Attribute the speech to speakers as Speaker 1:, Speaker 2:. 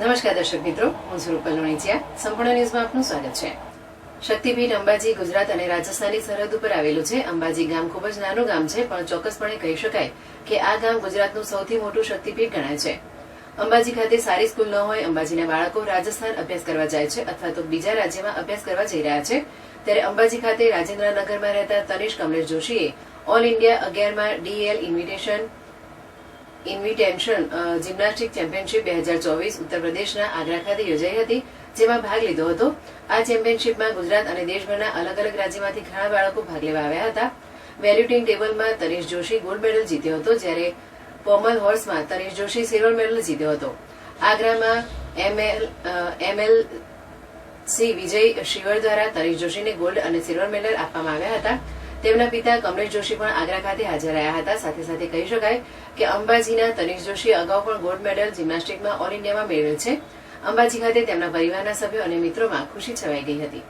Speaker 1: નમસ્કાર દર્શક મિત્રો, હું સ્વરૂપા લોણીચિયા. સંપૂર્ણ ન્યૂઝમાં આપનું સ્વાગત છે. શક્તિપીઠ અંબાજી ગુજરાત અને રાજસ્થાનની સરહદ ઉપર આવેલું છે. અંબાજી ગામ ખૂબ જ નાનું ગામ છે, પણ ચોક્કસપણે કહી શકાય કે આ ગામ ગુજરાતનું સૌથી મોટું શક્તિપીઠ ગણાય છે. અંબાજી ખાતે સારી સ્કૂલ ન હોય, અંબાજીના બાળકો રાજસ્થાન અભ્યાસ કરવા જાય છે અથવા તો બીજા રાજ્યમાં અભ્યાસ કરવા જઈ રહ્યા છે. ત્યારે અંબાજી ખાતે રાજેન્દ્રનગરમાં રહેતા તનિષ કમલેશ જોશીએ ઓલ ઇન્ડિયા 11મા DEL ઇન્વિટેશન જિમ્નાસ્ટિક ચેમ્પિયનશિપ 2024 ઉત્તર પ્રદેશના આગ્રા ખાતે યોજાઈ હતી, જેમાં ભાગ લીધો હતો. આ ચેમ્પિયનશિપમાં ગુજરાત અને દેશભરના અલગ અલગ રાજ્યમાંથી ઘણા બાળકો ભાગ લેવા આવ્યા હતા. વેલ્યુટિંગ ટેબલમાં તનિષ જોશી ગોલ્ડ મેડલ જીત્યો હતો, જ્યારે પોમલ હોર્સમાં તનિષ જોશી સિલ્વર મેડલ જીત્યો હતો. આગ્રામાં MLC વિજય શિવર દ્વારા તનિષ જોશીને ગોલ્ડ અને સિલ્વર મેડલ આપવામાં આવ્યા હતા. તેમના પિતા કમલેશ જોશી પણ આગ્રા ખાતે હાજર રહ્યા હતા. સાથે સાથે કહી શકાય કે અંબાજીના તનિષ જોશી અગાઉ પણ ગોલ્ડ મેડલ જિમ્નાસ્ટિકમાં ઓલ ઇન્ડિયામાં મેળવેલ છે. અંબાજી ખાતે તેમના પરિવારના સભ્યો અને મિત્રોમાં ખુશી છવાઈ ગઈ હતી.